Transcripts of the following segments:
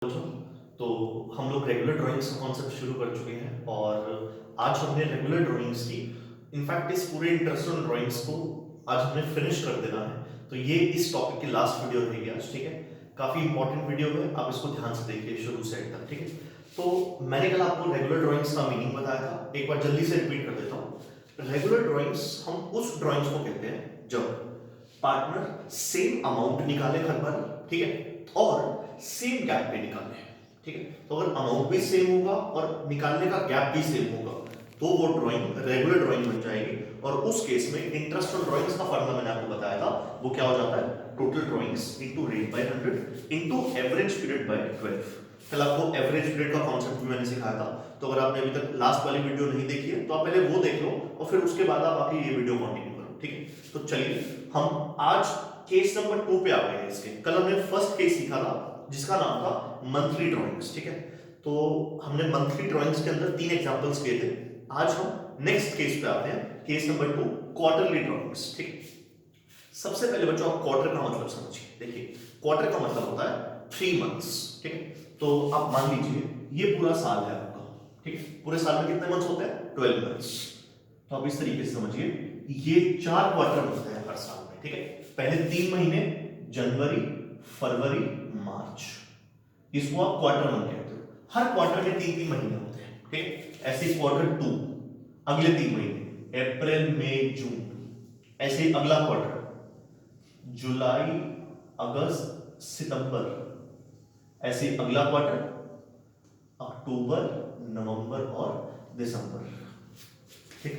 तो हम लोग रेगुलर ड्राइंग्स का कॉन्सेप्ट शुरू कर चुके हैं और आज हमने रेगुलर ड्राइंग्स की इनफैक्ट इस पूरे इंटरेस्ट ऑन ड्राइंग्स को आज हमें फिनिश कर देना है। तो ये इस टॉपिक की लास्ट वीडियो रहेगी आज, ठीक है। काफी इंपॉर्टेंट वीडियो है, आप इसको ध्यान से देखिए शुरू से एंड तक, ठीक है। तो मैंने कल आपको रेगुलर ड्राइंग्स का मीनिंग बताया था, एक बार जल्दी से रिपीट कर देता हूँ। रेगुलर ड्राइंग्स हम उस ड्राइंग्स को कहते हैं जब पार्टनर सेम अमाउंट निकाले हर बार, ठीक है, और सेम गैप पे निकाले, ठीक है। तो अगर अमाउंट भी सेम होगा और निकालने का गैप भी सेम होगा तो वो ड्राइंग रेगुलर ड्राइंग बन जाएगी। और उस केस में इंटरेस्ट ऑन ड्राइंग्स का फार्मूला मैंने आपको बताया था, वो क्या हो जाता है, total drawings into rate by 100 into average period by 12। कल आपको एवरेज पीरियड का कॉन्सेप्ट भी मैंने सिखाया था, तो अगर आपने अभी तक लास्ट वाली वीडियो नहीं देखी है तो आप पहले वो देख लो और फिर उसके बाद आप आके ये वीडियो कंटिन्यू करो, ठीक है। तो चलिए हम आज केस नंबर 2 पे आ गए हैं इसके। कल हमने फर्स्ट केस सीखा था जिसका नाम था मंथली ड्राइंग्स, ठीक है। तो हमने मंथली ड्राइंग्स के अंदर 3 एग्जांपल्स किए थे। आज हम नेक्स्ट केस पे आते हैं, केस नंबर 2, क्वार्टरली ड्राइंग्स, ठीक है। सबसे पहले बच्चों आप क्वार्टर का मतलब समझिए। देखिए क्वार्टर का मतलब होता है 3 मंथ्स, ठीक है। तो आप मान लीजिए ये पूरा साल है आपका, ठीक है। पूरे साल में कितने मंथ्स होते हैं, 12 मंथ्स। तो आप इस तरीके से समझिए, ये 4 क्वार्टर होते हैं हर साल में, ठीक है। पहले 3 महीने जनवरी, फरवरी, मार्च, इसको आप क्वार्टर 1 कहते हो। हर क्वार्टर में 3-3 महीने होते हैं, ठीक है। ऐसे क्वार्टर 2 अगले 3 महीने अप्रैल, मई, जून। ऐसे अगला क्वार्टर जुलाई, अगस्त, सितंबर। ऐसे अगला क्वार्टर अक्टूबर, नवंबर और दिसंबर, ठीक।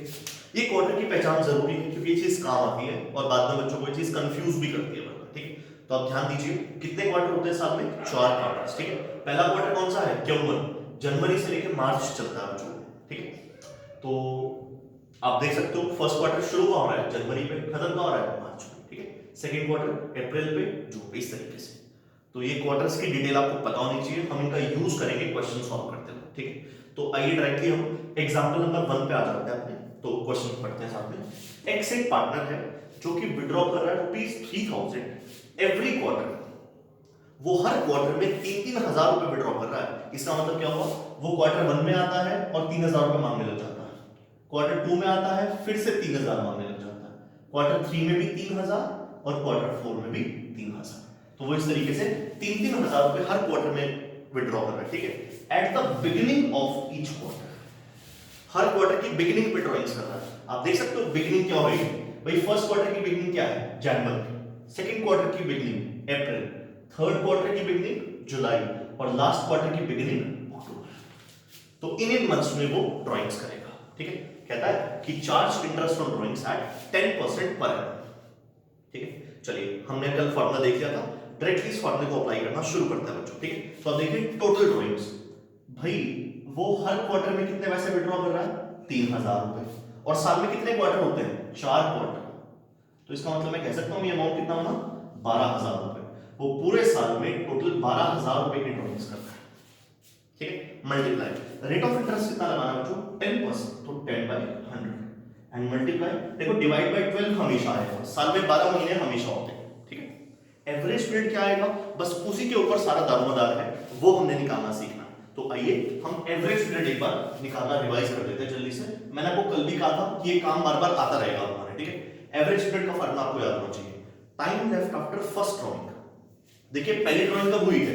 ये क्वार्टर की पहचान जरूरी है क्योंकि ये चीज काम आती है और बाद में बच्चों को ये चीज कंफ्यूज भी करती है, ठीक है। तो आप ध्यान दीजिए कितने क्वार्टर होते हैं साल में, 4 क्वार्टर्स, ठीक है। पहला क्वार्टर कौन सा है, Q1, जनवरी से लेकर मार्च चलता है बच्चों, ठीक है। तो आप देख सकते हो फर्स्ट क्वार्टर शुरू हो रहा है जनवरी पे, खत्म हो रहा है मार्च में, ठीक है। सेकंड क्वार्टर अप्रैल पे, जून पे, इस तरीके से। तो ये क्वार्टर्स की डिटेल आपको पता होनी चाहिए, हम इनका यूज करेंगे क्वेश्चन सॉल्व करते हुए, ठीक है। तो आइए डायरेक्टली हम एग्जांपल नंबर 1 पे आ जाते हैं अपने। तो क्वेश्चन पढ़ते हैं साथ में। एक्स एक पार्टनर है जो कि विड्रॉ कर रहा है ₹3000 एवरी क्वार्टर। वो हर क्वार्टर में 3-3 हजार रुपए विड्रॉ कर रहा है। इसका मतलब क्या हुआ, वो क्वार्टर 1 में आता है और 3000 रुपए मांगने लग जाता है। क्वार्टर 2 में आता है, फिर से 3000 मांगने लग जाता है। क्वार्टर 3 में भी 3000 और क्वार्टर 4 में भी 3000। तो वो इस तरीके से 3-3 हजार रुपए हर क्वार्टर में विड्रॉ कर रहा है, ठीक है। At the beginning of each quarter, her quarter की बिगिनिंग पे ड्राइंग्स कर रहा है। आप देख सकते हो बिगिनिंग क्या होगी भाई, फर्स्ट क्वार्टर की बिगिनिंग क्या है, जनवरी। सेकंड क्वार्टर की बिगिनिंग अप्रैल, थर्ड क्वार्टर की बिगिनिंग जुलाई और लास्ट क्वार्टर की बिगिनिंग अक्टूबर। तो इन मंथ्स में वो ड्राइंग्स करेगा, ठीक है। कहता है कि charge interest on drawings at 10% per annum, ठीक है। चलिए हमने कल फार्मूला देख लिया था, डायरेक्टली इस फार्मूले को अप्लाई करना शुरू करते हैं बच्चों, ठीक है। तो अब देखिए टोटल ड्राइंग्स, भाई वो हर क्वार्टर में कितने पैसे विड्रॉ कर रहा है, 3000 रुपए। और साल में कितने क्वार्टर होते हैं, 4 क्वार्टर। तो इसका मतलब मैं कह सकता हूं ये अमाउंट कितना होना, 12000 रुपए। वो पूरे साल में टोटल 12000 रुपए की ड्राइंग्स करता है, ठीक है। मल्टीप्लाई रेट ऑफ इंटरेस्ट कितना लगाना बच्चों, 10%, तो 10/100 एंड मल्टीप्लाई, देखो डिवाइड बाय 12 हमेशा आएगा, साल में 12 महीने हमेशा होते हैं, ठीक है। एवरेज पीरियड क्या आएगा, बस उसी के ऊपर सारा दारोमदार है, वो हमने निकालना सीखना। तो आइए हम एवरेज पीरियड एक बार निकालना रिवाइज कर लेते हैं जल्दी से। मैंने आपको कल भी कहा था कि ये काम बार बार आता रहेगा हमारे, ठीक है। एवरेज पीरियड का फार्मूला आपको याद होना चाहिए, time left after first drawing. देखिए पहली ड्राइंग कब हुई है,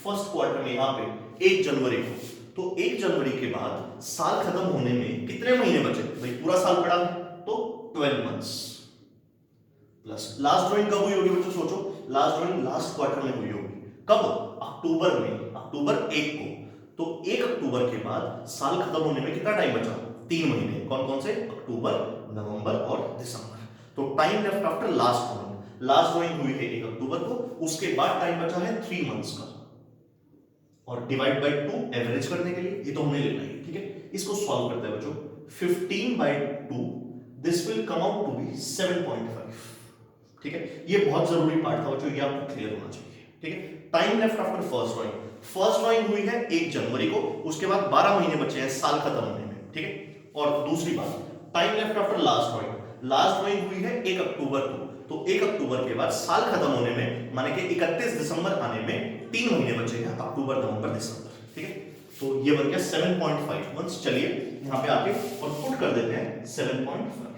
फर्स्ट क्वार्टर में, यहां पे 1 जनवरी को। तो 1 जनवरी के बाद साल खत्म होने में कितने महीने बचे, भाई पूरा साल पड़ा है तो 12 मंथ्स। प्लस लास्ट ड्राइंग कब हुई होगी बच्चों, सोचो, लास्ट ड्राइंग लास्ट क्वार्टर में हुई होगी, कब, अक्टूबर में, अक्टूबर 1 को। तो 1 अक्टूबर के बाद साल खत्म होने में कितना टाइम बचा, 3 महीने। कौन कौन से, अक्टूबर, नवंबर और दिसंबर। तो time left after last drawing, last drawing हुई है 1 अक्टूबर को, उसके बाद टाइम बचा है 3 मंथ्स का। और डिवाइड बाय 2 एवरेज करने के लिए, ये तो हमने लेना ही, ठीक है। इसको सॉल्व करते हैं बच्चों, 15/2, this will come out to be 7.5, ठीक है। ये बहुत जरूरी पार्ट था बच्चों, ये आपको क्लियर होना चाहिए, ठीक है। Time left after first drawing, first drawing हुई है 1 जनवरी को, उसके बाद 12 महीने बचे हैं साल खत्म होने में, ठीक है। और दूसरी बात, time left after last drawing, last drawing हुई है 1 अक्टूबर को, तो 1 अक्टूबर के बाद साल खत्म होने में माने कि 31 दिसंबर आने में 3 महीने बचेंगे, अक्टूबर नवंबर दिसंबर, ठीक है। तो ये बन गया 7.5 मंथ्स। चलिए यहाँ पे आके और पुट कर देते हैं 7.5,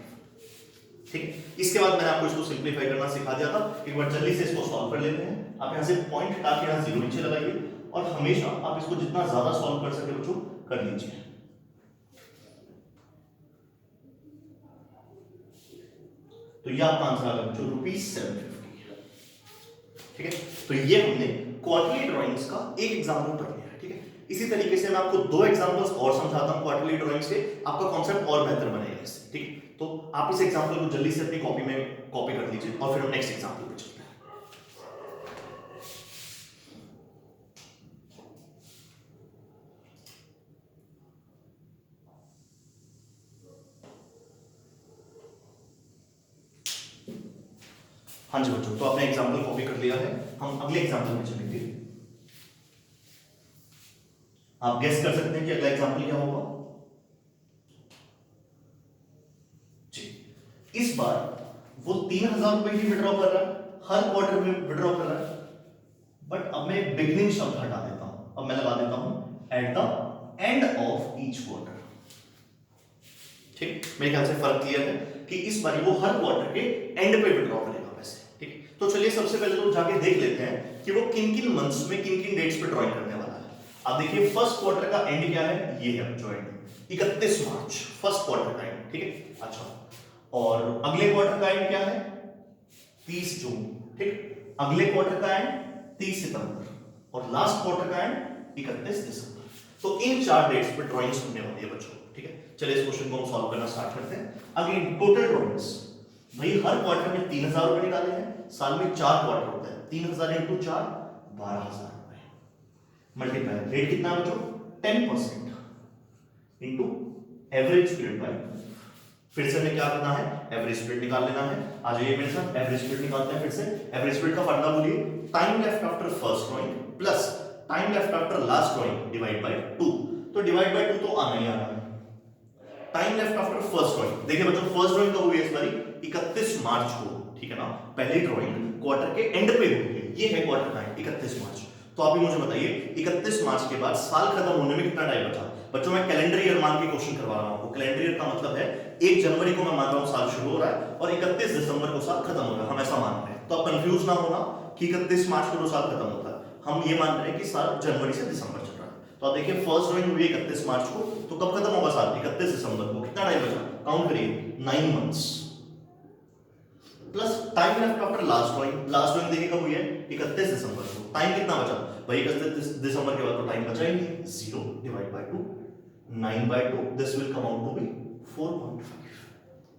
ठीक है। इसके बाद मैंने आपको इसको सिंप्लीफाई करना सिखा दिया था, एक बार जल्दी से इसको सॉल्व कर लेते हैं। आप यहाँ से पॉइंट हटा के यहाँ 0 नीचे लगाइए और हमेशा आप इसको जितना ज्यादा सॉल्व कर सके बच्चों कर लीजिए। तो ये आपका आंसर आ गया बच्चों ₹750, ठीक है। तो ये हमने क्वार्टरली ड्राइंग्स का एक एग्जांपल पढ़ लिया है, ठीक है। इसी तरीके से मैं आपको 2 एग्जांपल्स और समझाता हूं क्वार्टरली ड्राइंग्स के, आपका कॉन्सेप्ट और बेहतर बनेगा इससे, ठीक है। तो आप इस एग्जांपल को जल्दी से अपनी कॉपी में कॉपी कर लीजिए और फिर हम नेक्स्ट एग्जांपल पे चलते हैं। हाँ जी बच्चों, तो आपने एग्जांपल कॉपी कर लिया है, हम अगले एग्जांपल में चलेंगे। आप गेस कर सकते हैं कि अगला एग्जांपल क्या होगा जी। इस बार वो 3,000 रुपए ही विड्रॉ कर रहा है, हर क्वार्टर में विड्रॉ कर रहा है, बट अब मैं बिगनिंग शब्द हटा देता हूं, अब मैं लगा देता हूं at the end of each quarter, ठीक। मेरे ख्याल से फर्क क्लियर है कि इस बार वो हर क्वार्टर के एंड पे विड्रॉ करेगा पैसे, ठीक। तो चलिए सबसे पहले तो जाके देख लेते हैं कि वो किन किन मंथ्स में किन किन डेट्स पे ड्रॉइंग करने वाला है। अब देखिए फर्स्ट क्वार्टर का एंड क्या है, ये है जो एंड 31 मार्च, फर्स्ट क्वार्टर का एंड, ठीक है। अच्छा, और अगले क्वार्टर का एंड क्या है, 30 जून, ठीक। अगले क्वार्टर का एंड 30 सितंबर और लास्ट क्वार्टर का एंड 31 दिसंबर। तो इन 4 डेट्स पे ड्राइंग्स होने वाली है बच्चों, ठीक है। चलिए इस क्वेश्चन को हम सॉल्व करना स्टार्ट करते हैं। अगेन टोटल ड्राइंग्स, भाई हर क्वार्टर में 3,000 रुपए निकाले हैं, साल में 4 क्वार्टर होते हैं, 3,000 इंटू 4 12,000 रुपए, मल्टीप्लाई रेट कितना है बच्चों 10% इंटू एवरेज स्प्लिट बाय, फिर से हमें क्या करना है, एवरेज स्प्लिट निकाल लेना है। आ जाइए मेरे साथ, एवरेज स्प्लिट निकालते हैं फिर से। एवरेज स्प्लिट का फार्मूला बोलिए, time left after first drawing plus time left after last drawing divide by 2। तो डिवाइड बाय 2 तो आना ही आना है। Time left after first drawing, देखिए बच्चों फर्स्ट ड्राइंग कब हुई है इस बारी, 31 मार्च को, ठीक है ना। पहली ड्राइंग क्वार्टर के एंड पे हुई है, ये है क्वार्टर का 31 मार्च। तो आप ही मुझे बताइए 31 मार्च के बाद साल खत्म होने में कितना टाइम बचा। बच्चों मैं कैलेंडर ईयर मान के क्वेश्चन करवा रहा हूं आपको। कैलेंडर ईयर का मतलब है 1 जनवरी को मैं मान रहा हूं साल शुरू हो रहा है और 31 दिसंबर को साल खत्म हो रहा है, हम ऐसा मान रहे हैं। तो आप कंफ्यूज ना होना कि 31 मार्च को तो साल खत्म होता है, हम ये मान रहे हैं कि साल जनवरी से दिसंबर चल रहा है। तो आप देखिए फर्स्ट ड्राइंग हुई 31 मार्च को, तो कब खत्म होगा साल, 31 दिसंबर को। कितना टाइम बचा, काउंट करिए 9 months, plus time left after last drawing, last drawing देखिए कब हुई है 31 दिसंबर को, टाइम कितना बचा भाई 31 दिसंबर के बाद तो टाइम बचा ही नहीं, 0 divide by 2, 9 by 2, this will come out to be 4.5,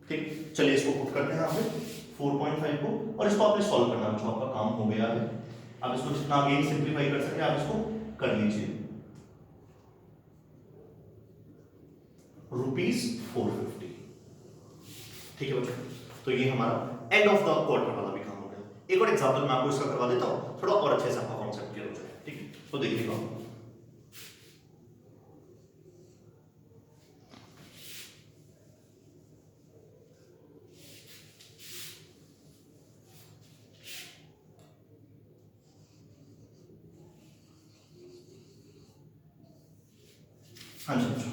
ठीक। चलिए इसको पुट करते हैं आपने 4.5 को और इसको आपने सॉल्व करना है, जो आपका काम हो गया है। आप इसको जितना अगेन सिंपलीफाई कर सके आप इसको कर लीजिए। ₹450, ठीक है बच्चों। तो ये हमारा एंड ऑफ द क्वार्टर वाला भी काम हो गया। एक और एग्जांपल मैं आपको इसका करवा देता हूं, थोड़ा और अच्छे से आपका कॉन्सेप्ट क्लियर हो जाए, ठीक है। तो देखिएगा, हाँ जी बच्चों,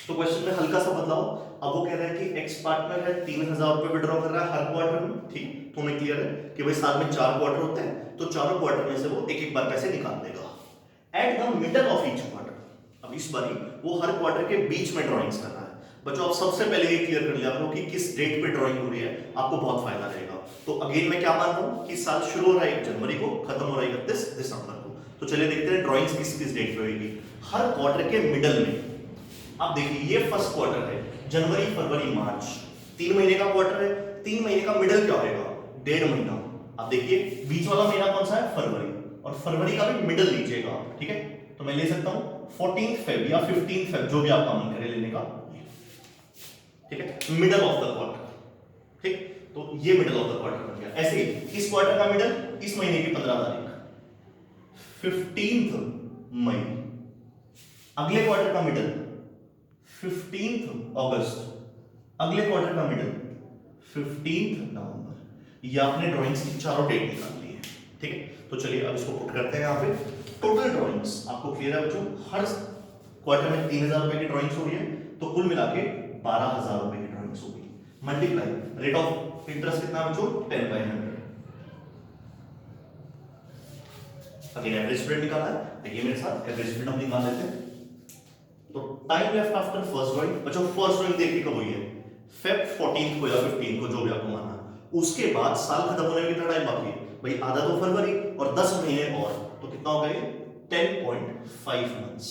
तो क्वेश्चन में हल्का सा बदलाव। अब वो कह रहा है कि एक्स पार्टनर है 3,000 रुपए विड्रॉ कर रहा है हर क्वार्टर में, ठीक। तो हमें क्लियर है कि भाई साल में 4 क्वार्टर होते हैं, तो चारों क्वार्टर में से वो एक एक बार पैसे निकाल देगा at the middle of each quarter. अब इस बारी वो हर क्वार्टर के बीच में ड्राइंग्स कर रहा है। बच्चों आप सबसे पहले ये क्लियर कर लिया करो कि किस डेट पे ड्राइंग हो रही है, आपको बहुत फायदा रहेगा। तो अगेन मैं क्या मान रहा हूं कि साल शुरू हो रहा है 1 जनवरी को, खत्म हो रहा है 31 दिसंबर को। तो चलिए देखते हैं ड्राइंग्स किस किस डेट पे होगी। हर क्वार्टर के मिडल में, आप देखिए ये फर्स्ट क्वार्टर है, जनवरी फरवरी मार्च, 3 महीने का क्वार्टर है, 3 महीने का मिडल क्या होगा, 1.5 महीना। आप देखिए बीच वाला महीना कौन सा है, फरवरी, और फरवरी का भी मिडल लीजिएगा, ठीक है। तो मैं ले सकता हूं 14 फेब या 15 फेब, जो भी आपका मन करे लेने का, ठीक है, मिडल ऑफ द क्वार्टर, ठीक। तो ये मिडल ऑफ द क्वार्टर बन गया। ऐसे ही इस क्वार्टर का मिडल इस महीने की 15 तारीख, 15 मई। अगले क्वार्टर का मिडल 15 अगस्त, अगले क्वार्टर का मिडल 15 नवंबर। ये आपने ड्राइंग्स की चारों डेट निकाल ली है, ठीक है। तो चलिए अब इसको पुट करते हैं यहाँ पे। टोटल ड्राइंग्स आपको क्लियर है बच्चों, हर क्वार्टर में 3,000 रुपए की ड्राइंग्स हो रही है, तो कुल मिला के 12,000 रुपए की ड्राइंग्स होगी। मल्टीप्लाई रेट ऑफ इंटरेस्ट कितना है बच्चों, 10/100। अगेन एवरेज स्प्रेड निकाला है, देखिए मेरे साथ एवरेज स्प्रेड हम निकाल लेते हैं। तो time left after first drawing, बच्चों फर्स्ट ड्राइंग देखिए कब हुई है, फेब 14 को या 15 को, जो भी आपको मानना। उसके बाद साल खत्म होने में कितना टाइम बाकी है भाई, आधा तो फरवरी और 10 महीने और, तो कितना हो गया 10.5 months.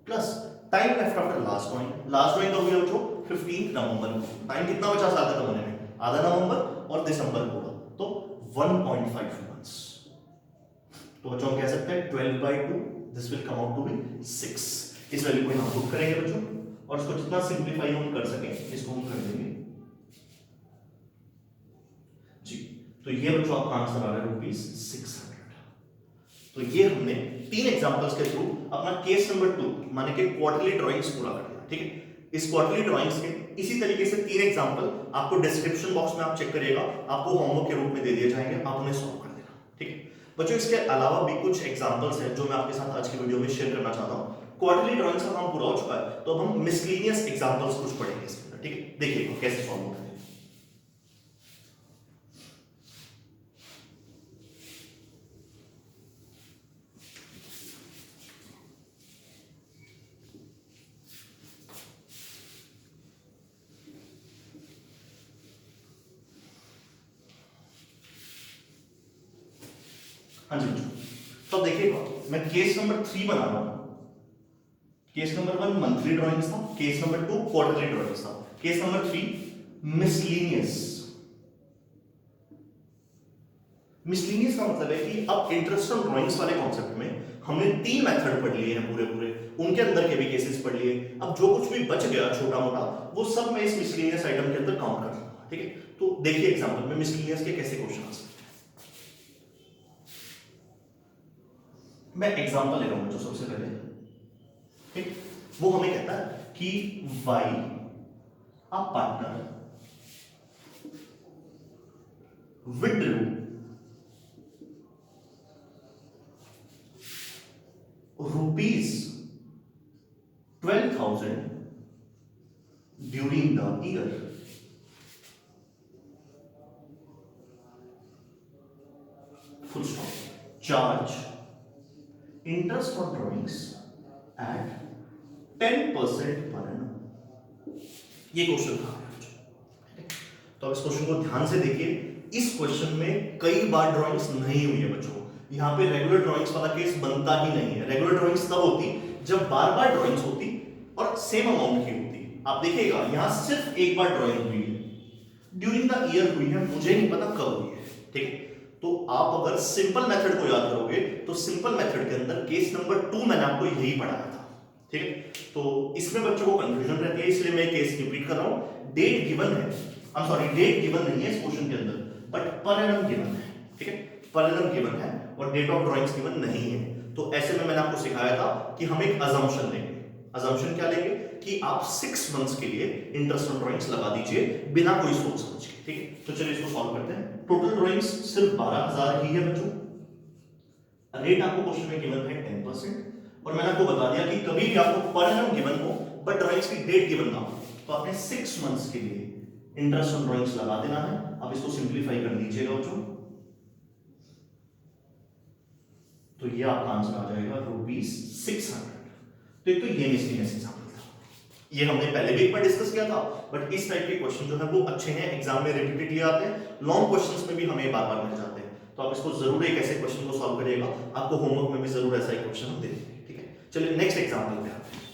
Plus time left after last drawing, last drawing कब हुई है बच्चों, 15 नवंबर को। टाइम कितना बचा साल खत्म होने में, आधा नवंबर और दिसंबर को, तो 1.5 मंथ्स। तो बच्चों हम कह सकते हैं 12/2, this will come out to be 6। इस वैल्यू को हम पुट करेंगे बच्चों, और इसको जितना सिंपलीफाई हम कर सकें इसको हम कर देंगे जी। तो ये बच्चों आपका आंसर आ रहा है ₹600। तो ये हमने 3 एग्जांपल्स के थ्रू अपना केस नंबर 2 माने कि क्वार्टरली ड्राइंग्स पूरा कर दिया, ठीक है। इस क्वार्टरली ड्राइंग्स के इसी तरीके से 3 एग्जांपल आपको डिस्क्रिप्शन बॉक्स में आप चेक करिएगा, आपको होमवर्क के रूप में दे दिए जाएंगे, आप उन्हें सॉल्व कर देना, ठीक है बच्चों। इसके अलावा भी कुछ एग्जांपल्स हैं जो मैं आपके साथ आज की वीडियो में शेयर करना चाहता हूं। क्वार्टरली ड्राइंग्स का काम पूरा हो चुका है, तो अब हम मिसलेनियस एग्जांपल्स कुछ पढ़ेंगे इसके अंदर, ठीक है। देखिए कैसे सॉल्व होता है। हाँ जी बच्चों, तो देखिएगा मैं केस नंबर 3 बना रहा हूं। केस नंबर 1 मंथली ड्राइंग्स था, केस नंबर 2 क्वार्टरली ड्राइंग्स था, केस नंबर 3 मिसलेनियस। मिसलेनियस का मतलब है कि अब इंटरेस्ट ऑन ड्राइंग्स वाले कॉन्सेप्ट में हमने 3 मेथड पढ़ लिए हैं पूरे पूरे, उनके अंदर के भी केसेस पढ़ लिए। अब जो कुछ भी बच गया छोटा मोटा, वो सब मैं इस मिसलेनियस आइटम के अंदर काउंट कर लूंगा, ठीक है। तो देखिए एग्जांपल में मिसलेनियस के कैसे क्वेश्चन आ सकते हैं। मैं एग्जांपल ले रहा हूं जो सबसे पहले, ठीक, वो हमें कहता है कि why a partner withdrew ₹12,000 during the year. Full stop. Charge interest on drawings at 10% per annum. ये क्वेश्चन था। तो अब इस क्वेश्चन को ध्यान से देखिए। इस क्वेश्चन में कई बार ड्राइंग्स नहीं हुई है बच्चों, यहाँ पे रेगुलर ड्राइंग्स वाला केस बनता ही नहीं है। रेगुलर ड्राइंग्स तब होती जब बार बार ड्राइंग्स होती और सेम अमाउंट की होती। आप देखिएगा यहाँ सिर्फ एक बार ड्राइंग हुई है, ड्यूरिंग द ईयर हुई है, मुझे नहीं पता कब हुई है, ठीक है। तो आप अगर सिंपल मेथड को याद करोगे तो सिंपल मेथड के अंदर केस नंबर 2 मैंने आपको यही पढ़ाया था, ठीक है। तो इसमें बच्चों को कंफ्यूजन रहती है, इसलिए मैं केस रिपीट कर रहा हूं। डेट गिवन है, I am sorry, date given नहीं है इस क्वेश्चन के अंदर, बट पर एनम गिवन है, ठीक है। पर एनम गिवन है और डेट ऑफ ड्राइंग्स गिवन नहीं है। तो ऐसे में मैंने आपको सिखाया था कि हम एक अजम्पशन लेंगे। अजम्पशन क्या लेंगे कि आप 6 मंथ्स के लिए इंटरेस्ट ऑन ड्राइंग्स लगा दीजिए बिना कोई सोच समझ के, ठीक है। तो चलिए इसको सॉल्व करते हैं। टोटल ड्राइंग्स सिर्फ 12,000 ही है बच्चों। रेट आपको क्वेश्चन में गिवन है 10%, और मैंने आपको बता दिया कि कभी भी आपको पर एनम गिवन हो बट ड्राइंग्स की डेट गिवन ना हो, तो आपने 6 मंथ्स के लिए इंटरेस्ट ऑन ड्राइंग्स लगा देना है। अब इसको सिंपलीफाई कर दीजिएगा बच्चों, तो ये आपका आंसर आ जाएगा ₹600। तो एक तो ये मिसलेनियस एग्जांपल था, ये हमने पहले भी एक बार डिस्कस किया था, बट इस टाइप के क्वेश्चन जो है वो अच्छे हैं, एग्जाम में रिपीटेडली आते हैं, लॉन्ग क्वेश्चंस में भी हमें बार बार मिल जाते हैं। तो आप इसको जरूर एक ऐसे क्वेश्चन को सॉल्व करिएगा, आपको होमवर्क में भी जरूर ऐसा एक क्वेश्चन हम दे देंगे, ठीक है। चलिए नेक्स्ट एग्जांपल पे आते हैं।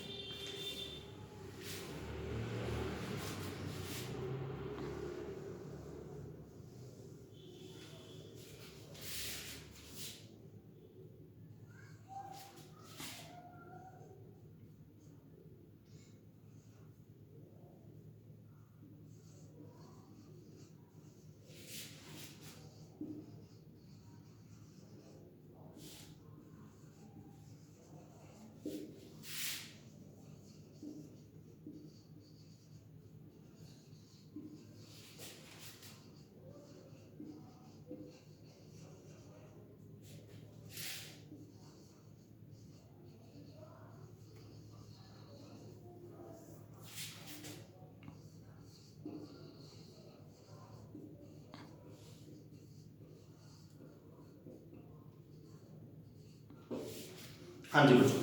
हाँ जी बच्चों,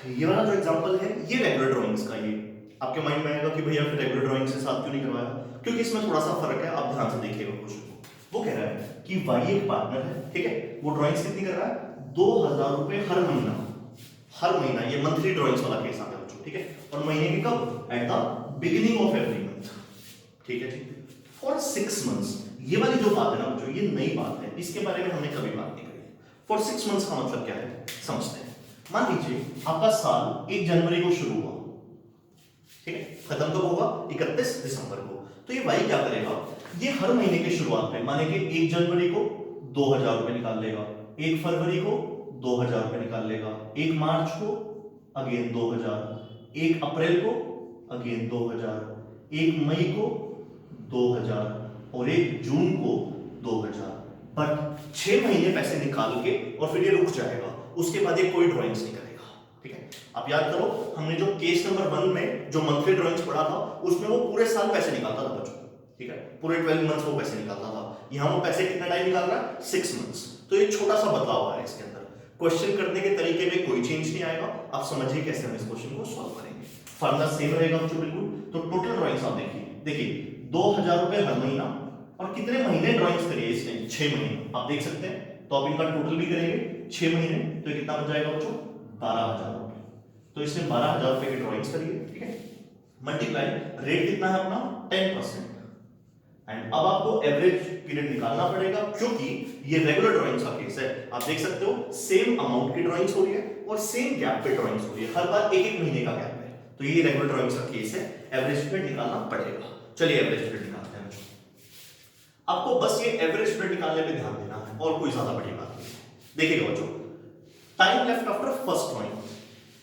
ये वाला जो एग्जांपल है ये रेगुलर ड्राइंग्स का, ये आपके माइंड में आएगा कि भैया फिर रेगुलर ड्राइंग से साथ क्यों नहीं करवाया, क्योंकि इसमें थोड़ा सा फर्क है, आप ध्यान से देखिएगा क्वेश्चन को। वो कह रहा है कि वाई एक पार्टनर है, ठीक है, वो ड्राइंग्स कितनी कर रहा है, 2000 रुपए हर महीना, हर महीना, ये मंथली ड्राइंग्स वाला केस आता है बच्चों, ठीक है, और महीने के कब, at the beginning of every month, ठीक है जी, फॉर 6 मंथ्स। ये वाली जो बात है ना बच्चों, ये नई बात है, इसके बारे में हमने कभी बात नहीं करी। फॉर 6 मंथ्स का मतलब क्या है, समझते हैं। मान लीजिए आपका साल 1 जनवरी को शुरू हुआ, ठीक है, खत्म कब होगा, 31 दिसंबर को। तो ये भाई क्या करेगा, ये हर महीने की शुरुआत में, माने कि 1 जनवरी को 2000 रुपए निकाल लेगा, 1 फरवरी को 2000 रुपए निकाल लेगा, 1 मार्च को अगेन 2000, 1 अप्रैल को अगेन 2000, 1 मई को 2000 और 1 जून को 2000। बट 6 महीने पैसे निकाल के और फिर ये रुक जाएगा, उसके बाद ये कोई ड्राइंग्स नहीं करेगा, ठीक है। आप याद करो, हमने जो केस नंबर 1 में जो मंथली ड्राइंग्स पढ़ा था, उसमें वो पूरे साल पैसे निकालता था बच्चों, ठीक है, पूरे 12 मंथ्स वो पैसे निकालता था। यहाँ वो पैसे कितना टाइम निकाल रहा है, 6 मंथ्स। तो ये छोटा सा बदलाव है इसके अंदर, क्वेश्चन करने के तरीके में कोई चेंज नहीं आएगा। आप समझिए कैसे हम इस क्वेश्चन को सॉल्व करेंगे, फॉर्मूला सेम रहेगा बच्चों बिल्कुल। तो टोटल ड्राइंग्स आप देखिए 2000 रुपए हर महीना, और कितने महीने ड्राइंग्स करिए इसने, 6 महीने, आप देख सकते हैं। तो आप इनका टोटल भी करेंगे 6 महीने, तो ये कितना बन जाएगा बच्चों, 12000 रुपए। तो इसने 12000 रुपए की ड्राइंग्स करी है, ठीक है, मल्टीप्लाई, रेट कितना है अपना 10%, एंड अब आपको एवरेज पीरियड निकालना पड़ेगा, क्योंकि ये रेगुलर ड्राइंग्स का केस है। आप देख सकते हो सेम अमाउंट की ड्राइंग्स हो रही है और सेम गैप पे ड्राइंग्स हो रही है, हर बार 1-1 महीने का गैप है। तो ये रेगुलर ड्राइंग्स का केस है, एवरेज पीरियड निकालना पड़ेगा। चलिए एवरेज पीरियड निकालते हैं। आपको बस ये एवरेज पीरियड निकालने पे ध्यान देना है, और कोई ज्यादा बड़ी बात नहीं। देखिएगा बच्चों, time left after first drawing,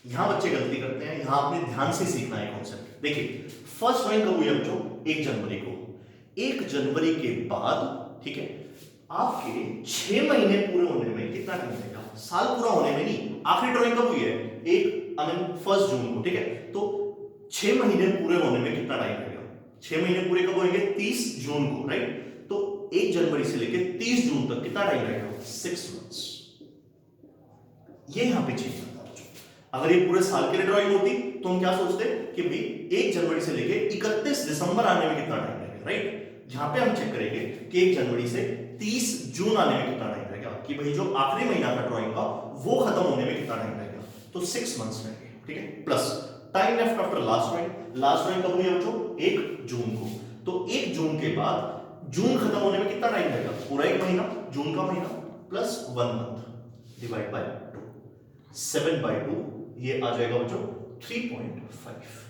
यहां बच्चे गलती करते हैं, यहां आपने ध्यान से सीखना है कॉन्सेप्ट। देखिए फर्स्ट ड्राइंग कब हुई है बच्चों, 1 जनवरी को। 1 जनवरी के बाद, ठीक है, आपके 6 महीने पूरे होने में कितना टाइम लगेगा, साल पूरा होने में नहीं, आखिरी ड्राइंग कब हुई है, 1 जून को, ठीक है। तो 6 महीने पूरे होने में कितना टाइम लगेगा, 6 महीने पूरे कब होंगे, 30 जून को, राइट। तो 1 जनवरी से लेकर 30 जून तक कितना टाइम लगेगा, 6 मंथ्स। ये यहां पे चेंज होता है। अगर ये पूरे साल के लिए ड्राइंग होती तो हम क्या सोचते कि भाई 1 जनवरी से लेकर 31 दिसंबर आने में कितना टाइम लगेगा, राइट। यहां पे हम चेक करेंगे कि 1 जनवरी से 30 जून आने में कितना टाइम लगेगा, कि भाई जो आखिरी महीना था ड्राइंग का वो खत्म होने में कितना टाइम लगेगा, तो 6 मंथ्स लगेंगे, ठीक है। Plus time left after last drawing, last drawing कब हुई है बच्चों, 1 जून को। तो 1 जून के बाद जून खत्म होने में कितना टाइम लगेगा, पूरा 1 महीना, जून का महीना, प्लस 1 मंथ डिवाइड बाय 2, 7/2, ये आ जाएगा बच्चों 3.5।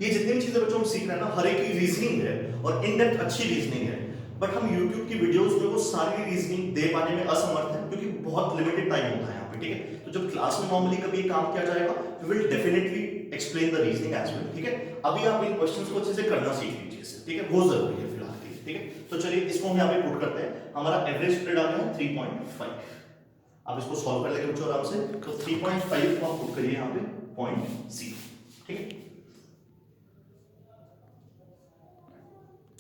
ये जितनी भी चीजें बच्चों हम सीख रहे हैं ना, हर एक की रीजनिंग है और इन डेप्थ अच्छी रीजनिंग है, बट हम YouTube की वीडियोस में वो सारी रीजनिंग दे पाने में असमर्थ हैं, क्योंकि बहुत लिमिटेड टाइम होता है यहाँ पे, ठीक है। तो जब क्लास में नॉर्मली कभी काम किया जाएगा, we will definitely explain the reasoning as well, ठीक है। अभी आप इन क्वेश्चंस को अच्छे से करना सीख लीजिए, ठीक है, बहुत जरूरी है फिलहाल के लिए, ठीक है। तो चलिए इसको हम यहाँ पे पुट करते हैं, हमारा एवरेज पीरियड आ गया 3.5। आप इसको सॉल्व कर लेंगे बच्चों आराम से। तो 3.5 को आप पुट करिए यहाँ पे 0.0, ठीक है।